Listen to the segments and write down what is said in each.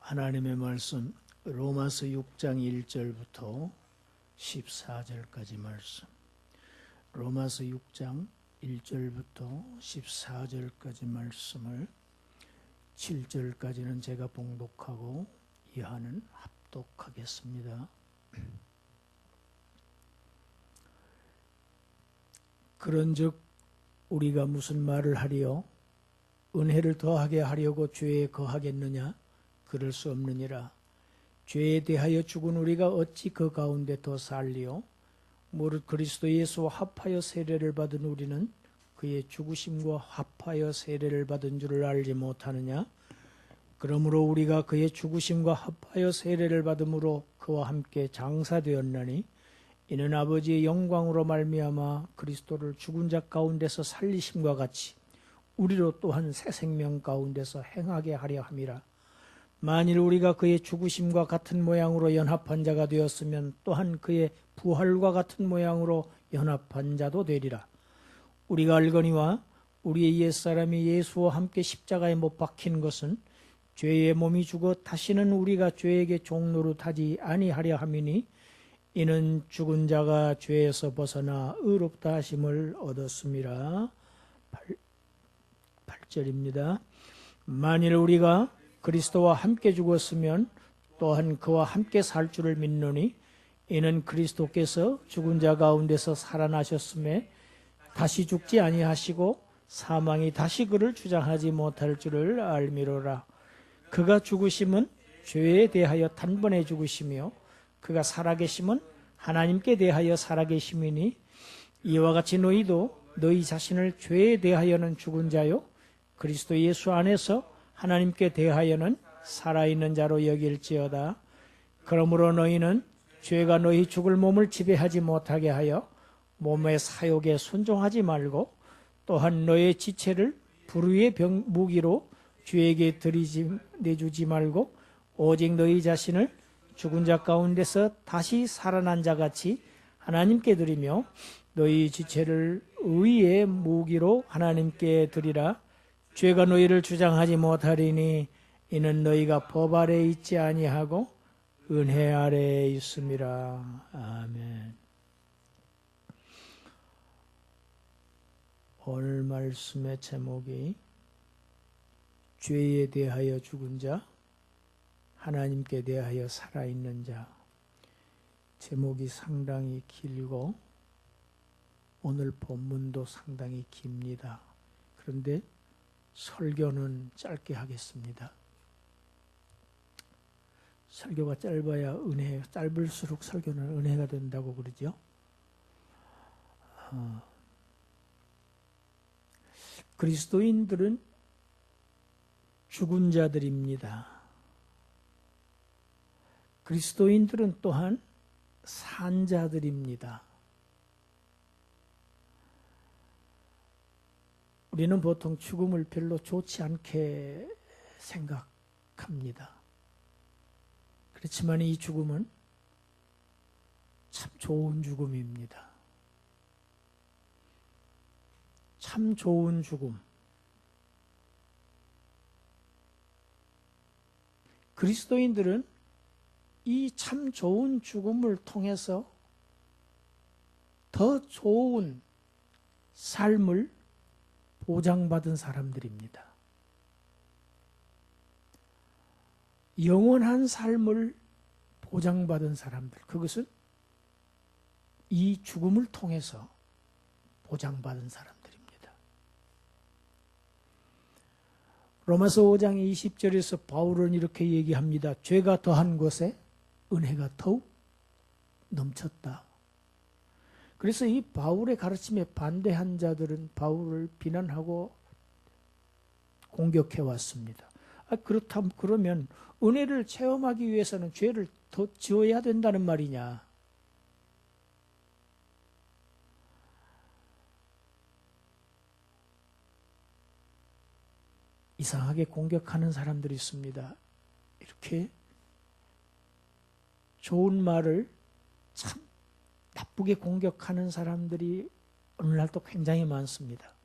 하나님의 말씀 로마서 6장 1절부터 14절까지 말씀. 로마서 6장 1절부터 14절까지 말씀을 7절까지는 제가 봉독하고 이하는 합독하겠습니다. 그런즉 우리가 무슨 말을 하리요? 은혜를 더하게 하려고 죄에 거하겠느냐? 그럴 수 없느니라. 죄에 대하여 죽은 우리가 어찌 그 가운데 더 살리요? 무릇 그리스도 예수와 합하여 세례를 받은 우리는 그의 죽으심과 합하여 세례를 받은 줄을 알지 못하느냐? 그러므로 우리가 그의 죽으심과 합하여 세례를 받음으로 그와 함께 장사되었나니 이는 아버지의 영광으로 말미암아 그리스도를 죽은 자 가운데서 살리심과 같이 우리로 또한 새 생명 가운데서 행하게 하려 함이라. 만일 우리가 그의 죽으심과 같은 모양으로 연합한 자가 되었으면 또한 그의 부활과 같은 모양으로 연합한 자도 되리라. 우리가 알거니와 우리의 옛사람이 예수와 함께 십자가에 못 박힌 것은 죄의 몸이 죽어 다시는 우리가 죄에게 종노릇하지 아니하려 함이니 이는 죽은 자가 죄에서 벗어나 의롭다 하심을 얻었음이라. 8절입니다. 만일 우리가 그리스도와 함께 죽었으면 또한 그와 함께 살 줄을 믿노니 이는 그리스도께서 죽은 자 가운데서 살아나셨음에 다시 죽지 아니하시고 사망이 다시 그를 주장하지 못할 줄을 알미로라. 그가 죽으심은 죄에 대하여 단번에 죽으시며 그가 살아계심은 하나님께 대하여 살아계심이니 이와 같이 너희도 너희 자신을 죄에 대하여는 죽은 자요 그리스도 예수 안에서 하나님께 대하여는 살아있는 자로 여길지어다. 그러므로 너희는 죄가 너희 죽을 몸을 지배하지 못하게 하여 몸의 사욕에 순종하지 말고 또한 너의 지체를 불의의 무기로 죄에게 내주지 말고 오직 너희 자신을 죽은 자 가운데서 다시 살아난 자같이 하나님께 드리며 너희 지체를 의의 무기로 하나님께 드리라. 죄가 너희를 주장하지 못하리니 이는 너희가 법 아래에 있지 아니하고 은혜 아래에 있음이라. 아멘. 오늘 말씀의 제목이 죄에 대하여 죽은 자, 하나님께 대하여 살아있는 자. 제목이 상당히 길고 오늘 본문도 상당히 깁니다. 그런데 설교는 짧게 하겠습니다. 설교가 짧아야 짧을수록 설교는 은혜가 된다고 그러죠. 그리스도인들은 죽은 자들입니다. 그리스도인들은 또한 산 자들입니다. 우리는 보통 죽음을 별로 좋지 않게 생각합니다. 그렇지만 이 죽음은 참 좋은 죽음입니다. 참 좋은 죽음. 그리스도인들은 이 참 좋은 죽음을 통해서 더 좋은 삶을 보장받은 사람들입니다. 영원한 삶을 보장받은 사람들, 그것은 이 죽음을 통해서 보장받은 사람들입니다. 로마서 5장 20절에서 바울은 이렇게 얘기합니다. 죄가 더한 곳에 은혜가 더욱 넘쳤다. 그래서 이 바울의 가르침에 반대한 자들은 바울을 비난하고 공격해 왔습니다. 그러면 은혜를 체험하기 위해서는 죄를 더 지어야 된다는 말이냐? 이상하게 공격하는 사람들이 있습니다. 이렇게 좋은 말을 참 나쁘게 공격하는 사람들이 오늘날도 굉장히 많습니다.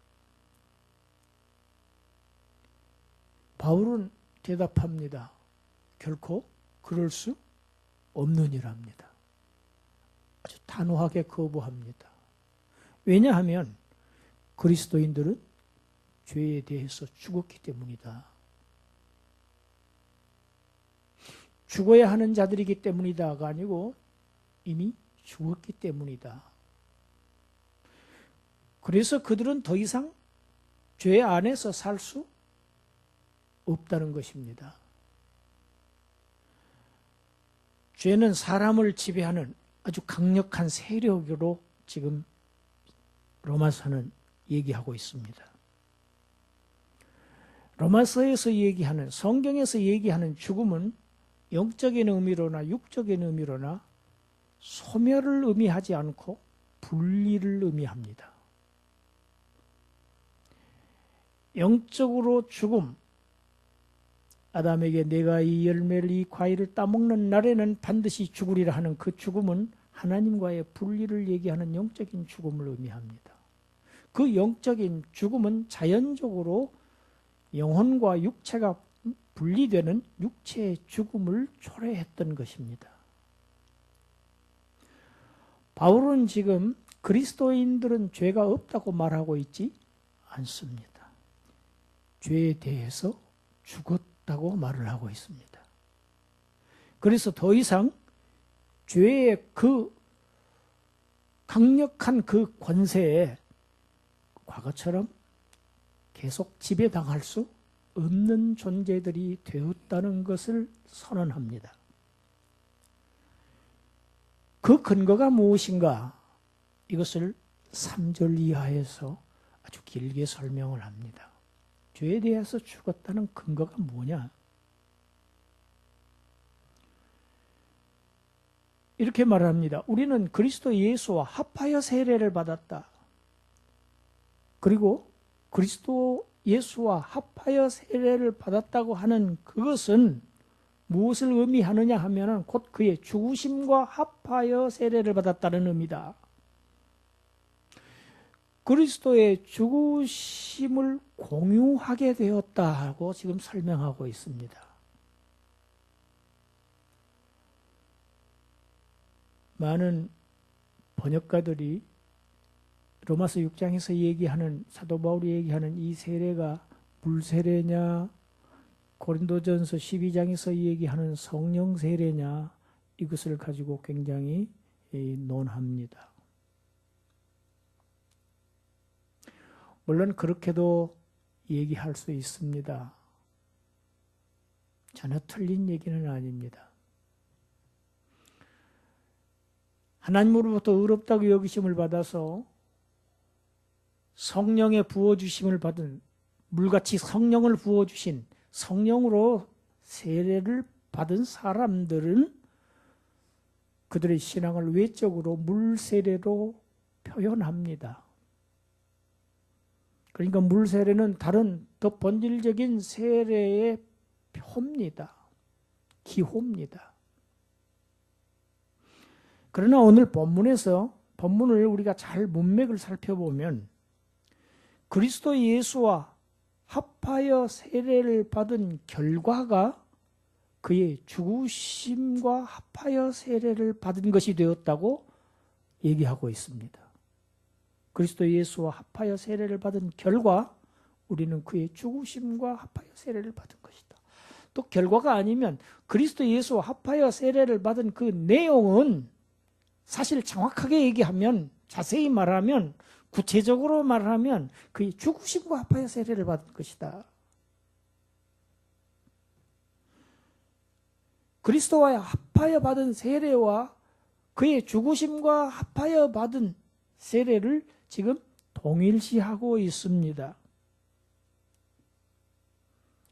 바울은 대답합니다. 결코 그럴 수 없는 일합니다. 아주 단호하게 거부합니다. 왜냐하면 그리스도인들은 죄에 대해서 죽었기 때문이다. 죽어야 하는 자들이기 때문이다가 아니고 이미 죽었기 때문이다. 그래서 그들은 더 이상 죄 안에서 살 수 없다는 것입니다. 죄는 사람을 지배하는 아주 강력한 세력으로 지금 로마서는 얘기하고 있습니다. 로마서에서 얘기하는, 성경에서 얘기하는 죽음은 영적인 의미로나 육적인 의미로나 소멸을 의미하지 않고 분리를 의미합니다. 영적으로 죽음, 아담에게 내가 이 열매를, 이 과일을 따먹는 날에는 반드시 죽으리라 하는 그 죽음은 하나님과의 분리를 얘기하는 영적인 죽음을 의미합니다. 그 영적인 죽음은 자연적으로 영혼과 육체가 분리되는 육체의 죽음을 초래했던 것입니다. 바울은 지금 그리스도인들은 죄가 없다고 말하고 있지 않습니다. 죄에 대해서 죽었다고 말을 하고 있습니다. 그래서 더 이상 죄의 그 강력한 그 권세에 과거처럼 계속 지배당할 수 없는 존재들이 되었다는 것을 선언합니다. 그 근거가 무엇인가? 이것을 3절 이하에서 아주 길게 설명을 합니다. 죄에 대해서 죽었다는 근거가 뭐냐? 이렇게 말합니다. 우리는 그리스도 예수와 합하여 세례를 받았다. 그리고 그리스도 예수와 합하여 세례를 받았다고 하는 그것은 무엇을 의미하느냐 하면 곧 그의 죽으심과 합하여 세례를 받았다는 의미다. 그리스도의 죽으심을 공유하게 되었다고 지금 설명하고 있습니다. 많은 번역가들이 로마서 6장에서 얘기하는, 사도 바울이 얘기하는 이 세례가 물세례냐, 고린도전서 12장에서 얘기하는 성령 세례냐, 이것을 가지고 굉장히 논합니다. 물론 그렇게도 얘기할 수 있습니다. 전혀 틀린 얘기는 아닙니다. 하나님으로부터 의롭다고 여기심을 받아서 성령의 부어주심을 받은, 물같이 성령을 부어주신 성령으로 세례를 받은 사람들은 그들의 신앙을 외적으로 물세례로 표현합니다. 그러니까 물세례는 다른 더 본질적인 세례의 표입니다. 기호입니다. 그러나 오늘 본문을 우리가 잘 문맥을 살펴보면 그리스도 예수와 합하여 세례를 받은 결과가 그의 죽으심과 합하여 세례를 받은 것이 되었다고 얘기하고 있습니다. 그리스도 예수와 합하여 세례를 받은 결과 우리는 그의 죽으심과 합하여 세례를 받은 것이다. 또 결과가 아니면 그리스도 예수와 합하여 세례를 받은 그 내용은 사실 정확하게 얘기하면, 자세히 말하면, 구체적으로 말하면 그의 죽으심과 합하여 세례를 받은 것이다. 그리스도와 합하여 받은 세례와 그의 죽으심과 합하여 받은 세례를 지금 동일시하고 있습니다.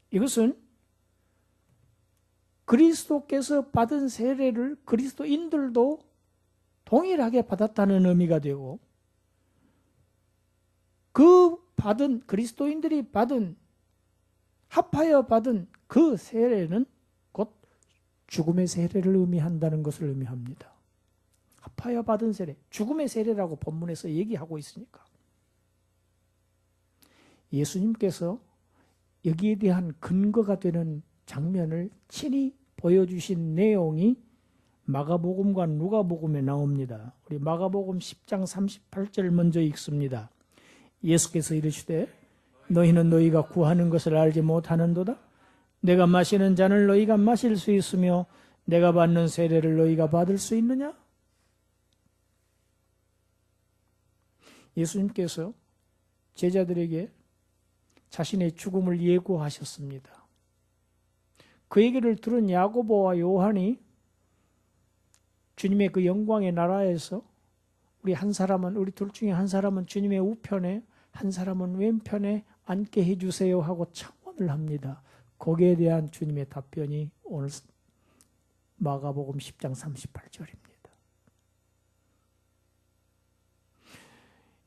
이것은 그리스도께서 받은 세례를 그리스도인들도 동일하게 받았다는 의미가 되고, 그리스도인들이 합하여 받은 그 세례는 곧 죽음의 세례를 의미한다는 것을 의미합니다. 합하여 받은 세례, 죽음의 세례라고 본문에서 얘기하고 있으니까. 예수님께서 여기에 대한 근거가 되는 장면을 친히 보여주신 내용이 마가복음과 누가복음에 나옵니다. 우리 마가복음 10장 38절 먼저 읽습니다. 예수께서 이르시되 너희는 너희가 구하는 것을 알지 못하는도다. 내가 마시는 잔을 너희가 마실 수 있으며 내가 받는 세례를 너희가 받을 수 있느냐? 예수님께서 제자들에게 자신의 죽음을 예고하셨습니다. 그 얘기를 들은 야고보와 요한이 주님의 그 영광의 나라에서 우리 둘 중에 한 사람은 주님의 우편에 한 사람은 왼편에 앉게 해주세요 하고 청원을 합니다. 거기에 대한 주님의 답변이 오늘 마가복음 10장 38절입니다.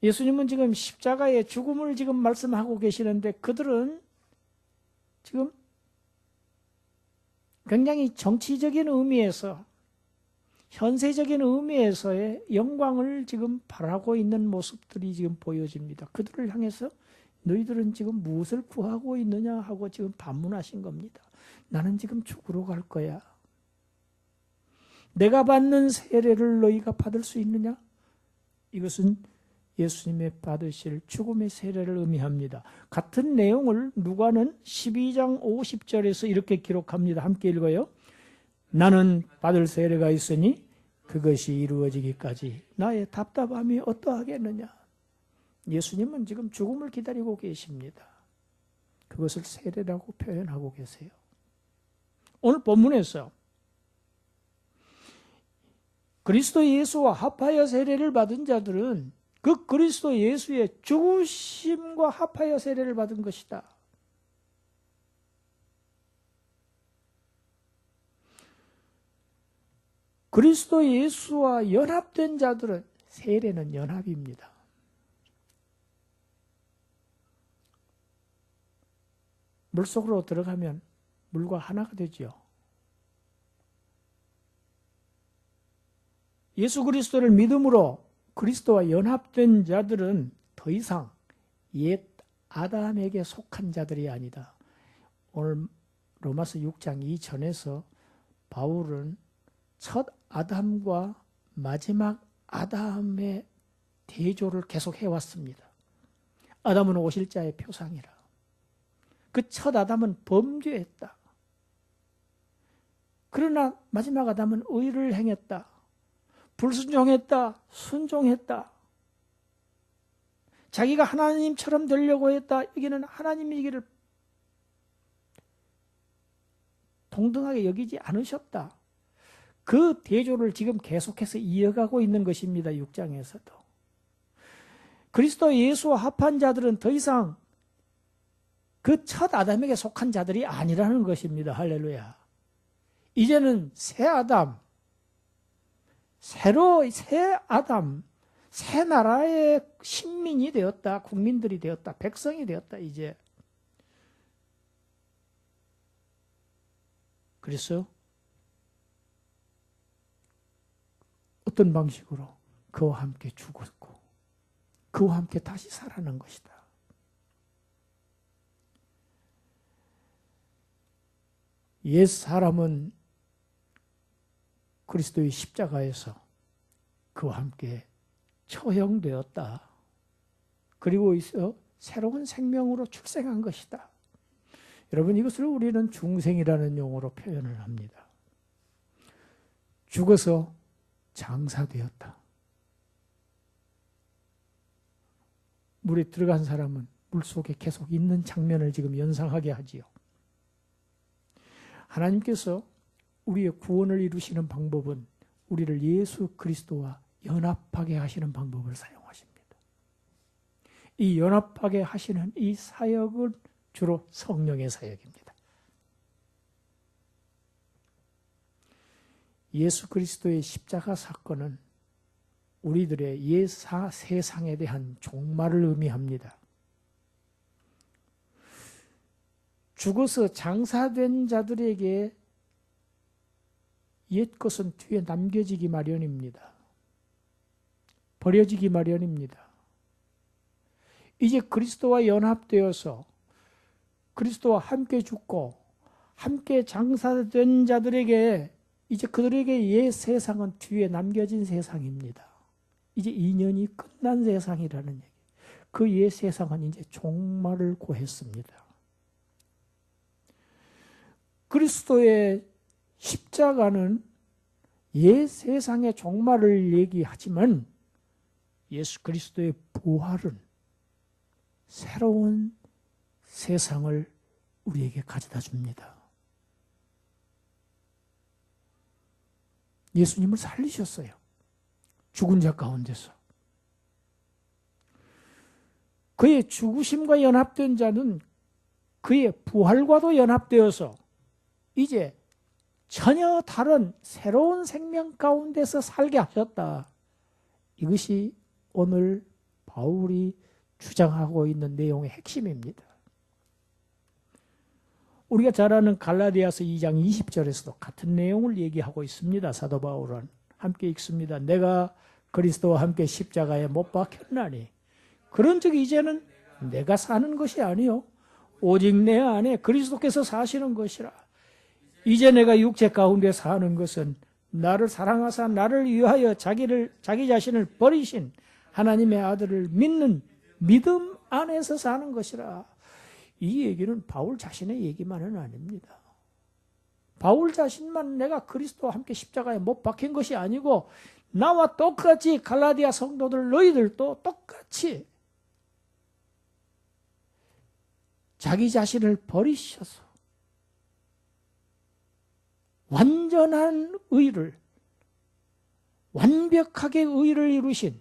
예수님은 지금 십자가의 죽음을 지금 말씀하고 계시는데 그들은 지금 굉장히 정치적인 의미에서 현세적인 의미에서의 영광을 지금 바라고 있는 모습들이 지금 보여집니다. 그들을 향해서 너희들은 지금 무엇을 구하고 있느냐 하고 지금 반문하신 겁니다. 나는 지금 죽으러 갈 거야. 내가 받는 세례를 너희가 받을 수 있느냐? 이것은 예수님의 받으실 죽음의 세례를 의미합니다. 같은 내용을 누가는 12장 50절에서 이렇게 기록합니다. 함께 읽어요. 나는 받을 세례가 있으니 그것이 이루어지기까지 나의 답답함이 어떠하겠느냐. 예수님은 지금 죽음을 기다리고 계십니다. 그것을 세례라고 표현하고 계세요. 오늘 본문에서 그리스도 예수와 합하여 세례를 받은 자들은 그 그리스도 예수의 죽으심과 합하여 세례를 받은 것이다. 그리스도 예수와 연합된 자들은 세례는 연합입니다. 물속으로 들어가면 물과 하나가 되죠. 예수 그리스도를 믿음으로 그리스도와 연합된 자들은 더 이상 옛 아담에게 속한 자들이 아니다. 오늘 로마서 6장 이전에서 바울은 첫 아담과 마지막 아담의 대조를 계속 해왔습니다. 아담은 오실자의 표상이라. 그 첫 아담은 범죄했다. 그러나 마지막 아담은 의를 행했다. 불순종했다. 순종했다. 자기가 하나님처럼 되려고 했다. 여기는 하나님이 이기를 동등하게 여기지 않으셨다. 그 대조를 지금 계속해서 이어가고 있는 것입니다. 6장에서도. 그리스도 예수와 합한 자들은 더 이상 그 첫 아담에게 속한 자들이 아니라는 것입니다. 할렐루야. 이제는 새 아담, 새 아담, 새 나라의 신민이 되었다. 국민들이 되었다. 백성이 되었다. 이제. 그래서 어떤 방식으로 그와 함께 죽었고 그와 함께 다시 살아난 것이다. 옛 사람은 그리스도의 십자가에서 그와 함께 처형되었다. 그리고 있어 새로운 생명으로 출생한 것이다. 여러분, 이것을 우리는 중생이라는 용어로 표현을 합니다. 죽어서 장사되었다. 물에 들어간 사람은 물속에 계속 있는 장면을 지금 연상하게 하지요. 하나님께서 우리의 구원을 이루시는 방법은 우리를 예수 그리스도와 연합하게 하시는 방법을 사용하십니다. 이 연합하게 하시는 이 사역은 주로 성령의 사역입니다. 예수 그리스도의 십자가 사건은 우리들의 옛 세상에 대한 종말을 의미합니다. 죽어서 장사된 자들에게 옛 것은 뒤에 남겨지기 마련입니다. 버려지기 마련입니다. 이제 그리스도와 연합되어서 그리스도와 함께 죽고 함께 장사된 자들에게 이제 그들에게 옛 세상은 뒤에 남겨진 세상입니다. 이제 인연이 끝난 세상이라는 얘기. 그 옛 세상은 이제 종말을 고했습니다. 그리스도의 십자가는 옛 세상의 종말을 얘기하지만 예수 그리스도의 부활은 새로운 세상을 우리에게 가져다 줍니다. 예수님을 살리셨어요. 죽은 자 가운데서. 그의 죽으심과 연합된 자는 그의 부활과도 연합되어서 이제 전혀 다른 새로운 생명 가운데서 살게 하셨다. 이것이 오늘 바울이 주장하고 있는 내용의 핵심입니다. 우리가 잘 아는 갈라디아서 2장 20절에서도 같은 내용을 얘기하고 있습니다. 사도 바울은 함께 읽습니다. 내가 그리스도와 함께 십자가에 못 박혔나니 그런즉 이제는 내가 사는 것이 아니요 오직 내 안에 그리스도께서 사시는 것이라. 이제 내가 육체 가운데 사는 것은 나를 사랑하사 나를 위하여 자기 자신을 버리신 하나님의 아들을 믿는 믿음 안에서 사는 것이라. 이 얘기는 바울 자신의 얘기만은 아닙니다. 바울 자신만 내가 그리스도와 함께 십자가에 못 박힌 것이 아니고 나와 똑같이 갈라디아 성도들 너희들도 똑같이 자기 자신을 버리셔서 완전한 의를, 완벽하게 의를 이루신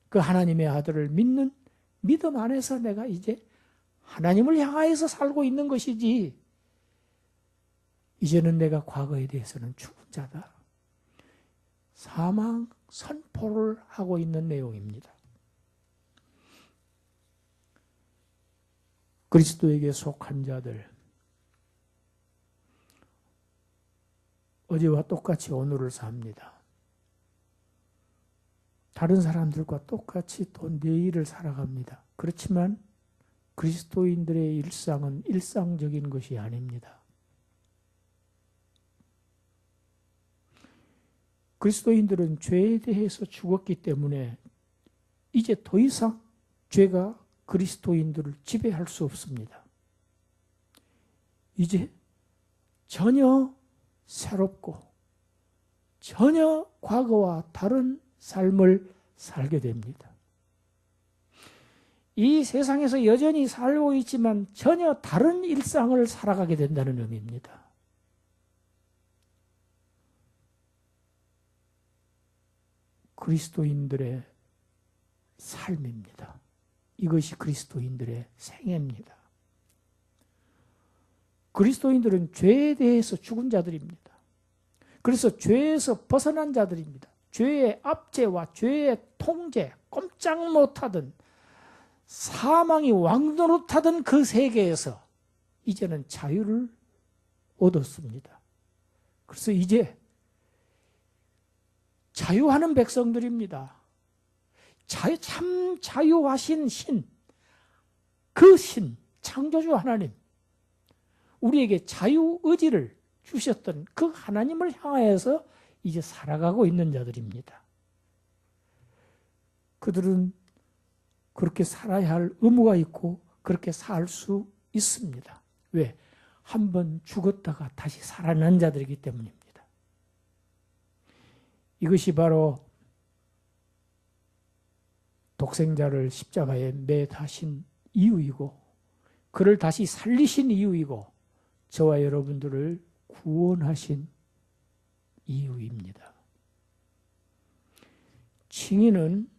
그 하나님의 아들을 믿는 믿음 안에서 내가 이제 하나님을 향하여서 살고 있는 것이지 이제는 내가 과거에 대해서는 죽은 자다. 사망 선포를 하고 있는 내용입니다. 그리스도에게 속한 자들, 어제와 똑같이 오늘을 삽니다. 다른 사람들과 똑같이 또 내일을 살아갑니다. 그렇지만 그리스도인들의 일상은 일상적인 것이 아닙니다. 그리스도인들은 죄에 대해서 죽었기 때문에 이제 더 이상 죄가 그리스도인들을 지배할 수 없습니다. 이제 전혀 새롭고 전혀 과거와 다른 삶을 살게 됩니다. 이 세상에서 여전히 살고 있지만 전혀 다른 일상을 살아가게 된다는 의미입니다. 그리스도인들의 삶입니다. 이것이 그리스도인들의 생애입니다. 그리스도인들은 죄에 대해서 죽은 자들입니다. 그래서 죄에서 벗어난 자들입니다. 죄의 압제와 죄의 통제, 꼼짝 못하던 사망이 왕노릇하던 그 세계에서 이제는 자유를 얻었습니다. 그래서 이제 자유하는 백성들입니다. 참 자유하신 신, 그 신, 창조주 하나님, 우리에게 자유의지를 주셨던 그 하나님을 향하여서 이제 살아가고 있는 자들입니다. 그들은 그렇게 살아야 할 의무가 있고 그렇게 살 수 있습니다. 왜? 한번 죽었다가 다시 살아난 자들이기 때문입니다. 이것이 바로 독생자를 십자가에 매다신 이유이고 그를 다시 살리신 이유이고 저와 여러분들을 구원하신 이유입니다. 칭의는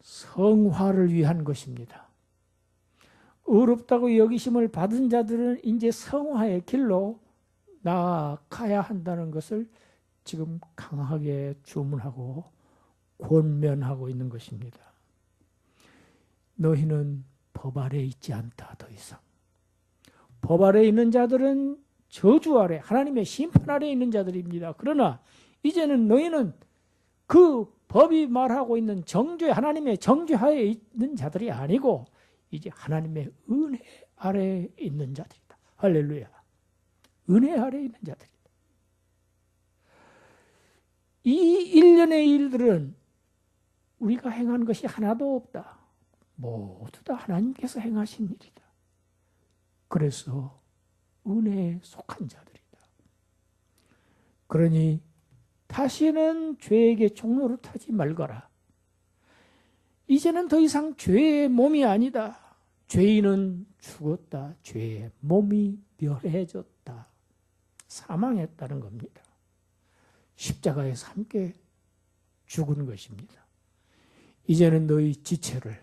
성화를 위한 것입니다. 어렵다고 여기심을 받은 자들은 이제 성화의 길로 나아가야 한다는 것을 지금 강하게 주문하고 권면하고 있는 것입니다. 너희는 법 아래 있지 않다, 더 이상. 법 아래 있는 자들은 저주 아래, 하나님의 심판 아래 있는 자들입니다. 그러나 이제는 너희는 그 법이 말하고 있는 정죄, 하나님의 정죄하에 있는 자들이 아니고 이제 하나님의 은혜 아래에 있는 자들이다. 할렐루야. 은혜 아래에 있는 자들이다. 이 일련의 일들은 우리가 행한 것이 하나도 없다. 모두 다 하나님께서 행하신 일이다. 그래서 은혜에 속한 자들이다. 그러니 다시는 죄에게 종로를 타지 말거라. 이제는 더 이상 죄의 몸이 아니다. 죄인은 죽었다. 죄의 몸이 멸해졌다. 사망했다는 겁니다. 십자가에서 함께 죽은 것입니다. 이제는 너희 지체를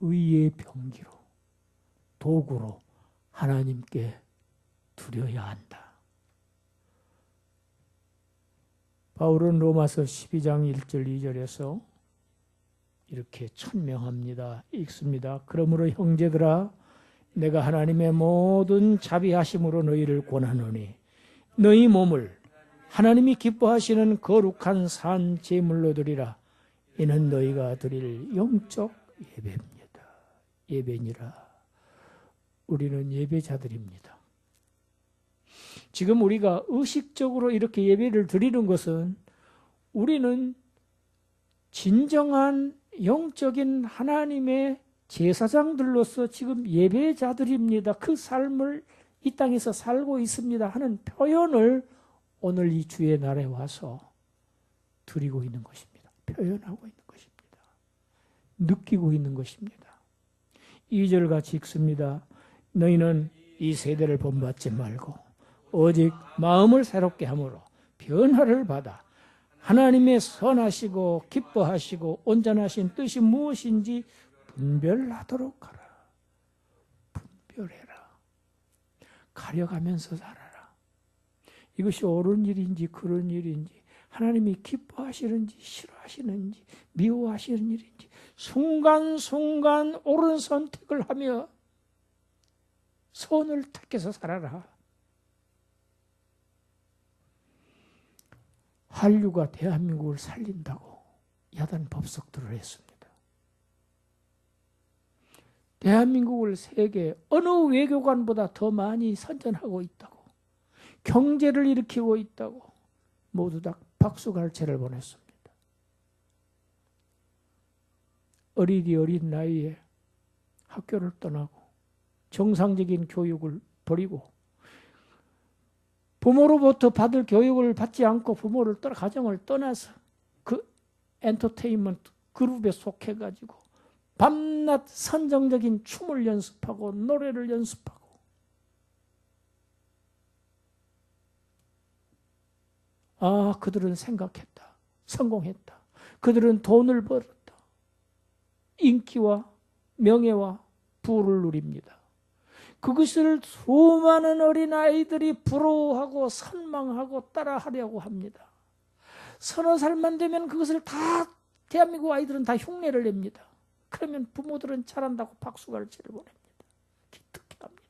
의의 병기로, 도구로 하나님께 드려야 한다. 바울은 로마서 12장 1절 2절에서 이렇게 천명합니다. 읽습니다. 그러므로 형제들아, 내가 하나님의 모든 자비하심으로 너희를 권하노니 너희 몸을 하나님이 기뻐하시는 거룩한 산 제물로 드리라. 이는 너희가 드릴 영적 예배입니다. 예배니라. 우리는 예배자들입니다. 지금 우리가 의식적으로 이렇게 예배를 드리는 것은 우리는 진정한 영적인 하나님의 제사장들로서 지금 예배자들입니다. 그 삶을 이 땅에서 살고 있습니다 하는 표현을 오늘 이 주의 날에 와서 드리고 있는 것입니다. 표현하고 있는 것입니다. 느끼고 있는 것입니다. 2절 같이 읽습니다. 너희는 이 세대를 본받지 말고 오직 마음을 새롭게 함으로 변화를 받아 하나님의 선하시고 기뻐하시고 온전하신 뜻이 무엇인지 분별하도록 하라. 분별해라. 가려가면서 살아라. 이것이 옳은 일인지 그런 일인지, 하나님이 기뻐하시는지 싫어하시는지 미워하시는 일인지 순간순간 옳은 선택을 하며 선을 택해서 살아라. 한류가 대한민국을 살린다고 야단 법석들을 했습니다. 대한민국을 세계 어느 외교관보다 더 많이 선전하고 있다고, 경제를 일으키고 있다고 모두 다 박수갈채를 보냈습니다. 어린 나이에 학교를 떠나고 정상적인 교육을 버리고 부모로부터 받을 교육을 받지 않고 부모를 떠나 가정을 떠나서 그 엔터테인먼트 그룹에 속해가지고 밤낮 선정적인 춤을 연습하고 노래를 연습하고 그들은 생각했다. 성공했다. 그들은 돈을 벌었다. 인기와 명예와 부를 누립니다. 그것을 수많은 어린아이들이 부러워하고 선망하고 따라하려고 합니다. 서너 살만 되면 그것을 다 대한민국 아이들은 다 흉내를 냅니다. 그러면 부모들은 잘한다고 박수갈채를 보냅니다. 기특해 합니다.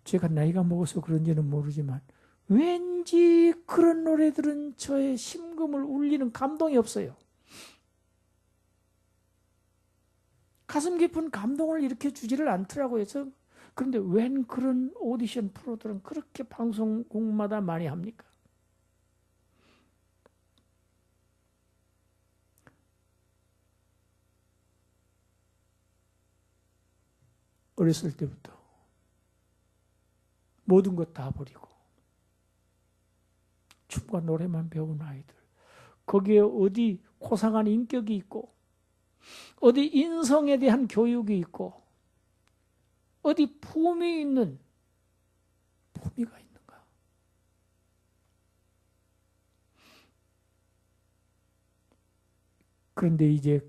제가 나이가 먹어서 그런지는 모르지만 왠지 그런 노래들은 저의 심금을 울리는 감동이 없어요. 가슴 깊은 감동을 일으켜 주지를 않더라고요. 그런데 웬 그런 오디션 프로들은 그렇게 방송국마다 많이 합니까? 어렸을 때부터 모든 것 다 버리고 춤과 노래만 배운 아이들, 거기에 어디 고상한 인격이 있고 어디 인성에 대한 교육이 있고 어디 품이 있는 품위가 있는가? 그런데 이제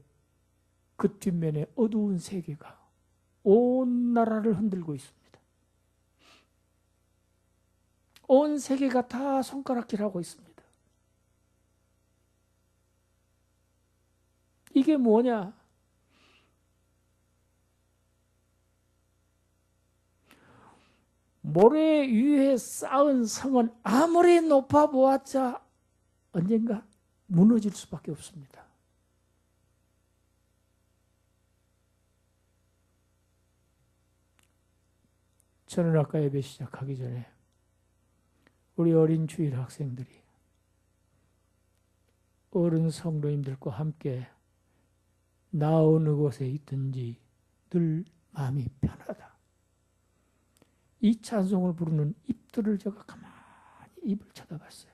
그 뒷면에 어두운 세계가 온 나라를 흔들고 있습니다. 온 세계가 다 손가락질하고 있습니다. 이게 뭐냐? 모래 위에 쌓은 성은 아무리 높아 보았자 언젠가 무너질 수밖에 없습니다. 저는 아까 예배 시작하기 전에 우리 어린 주일 학생들이 어른 성도님들과 함께 나 어느 곳에 있든지 늘 마음이 편하다. 이 찬송을 부르는 입들을 제가 가만히 입을 쳐다봤어요.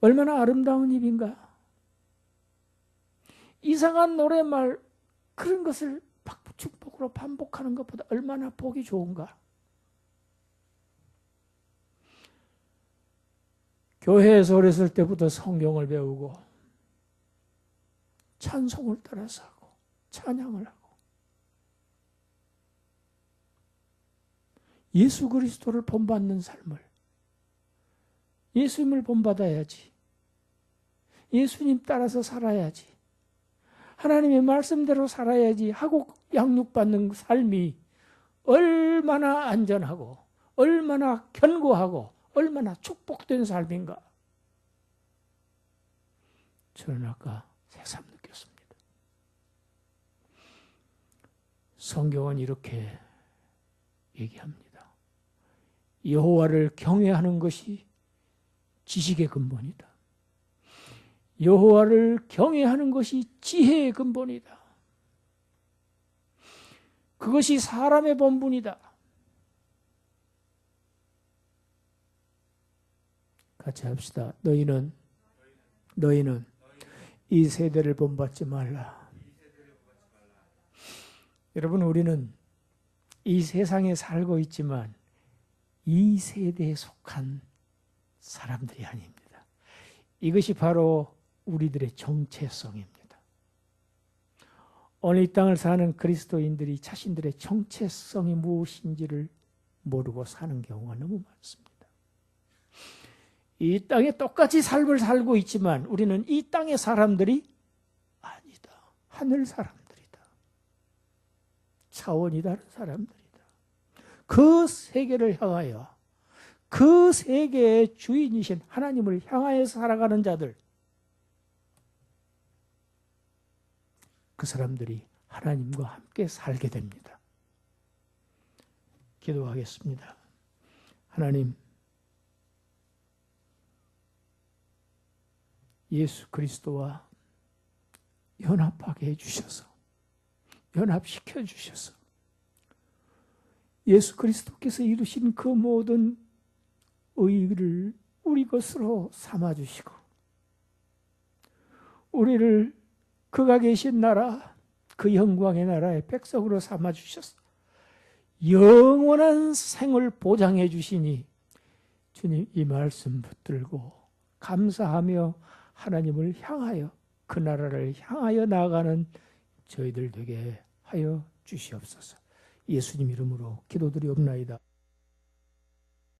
얼마나 아름다운 입인가. 이상한 노래말 그런 것을 축복으로 반복하는 것보다 얼마나 보기 좋은가. 교회에서 어렸을 때부터 성경을 배우고 찬송을 따라서 하고 찬양을 하고 예수 그리스도를 본받는 삶을, 예수님을 본받아야지, 예수님 따라서 살아야지, 하나님의 말씀대로 살아야지 하고 양육받는 삶이 얼마나 안전하고 얼마나 견고하고 얼마나 축복된 삶인가. 저는 아까 새삼 느꼈습니다. 성경은 이렇게 얘기합니다. 여호와를 경외하는 것이 지식의 근본이다. 여호와를 경외하는 것이 지혜의 근본이다. 그것이 사람의 본분이다. 같이 합시다. 너희는 이 세대를 본받지 말라. 여러분, 우리는 이 세상에 살고 있지만 이 세대에 속한 사람들이 아닙니다. 이것이 바로 우리들의 정체성입니다. 오늘 이 땅을 사는 그리스도인들이 자신들의 정체성이 무엇인지를 모르고 사는 경우가 너무 많습니다. 이 땅에 똑같이 삶을 살고 있지만 우리는 이 땅의 사람들이 아니다. 하늘 사람들이다. 차원이 다른 사람들이다. 그 세계를 향하여, 그 세계의 주인이신 하나님을 향하여 살아가는 자들, 그 사람들이 하나님과 함께 살게 됩니다. 기도하겠습니다. 하나님, 예수 그리스도와 연합하게 해주셔서, 연합시켜 주셔서 예수 그리스도께서 이루신 그 모든 의의를 우리 것으로 삼아주시고 우리를 그가 계신 나라, 그 영광의 나라의 백성으로 삼아주셔서 영원한 생을 보장해 주시니 주님, 이 말씀 붙들고 감사하며 하나님을 향하여, 그 나라를 향하여 나아가는 저희들 되게 하여 주시옵소서. 예수님 이름으로 기도드리옵나이다.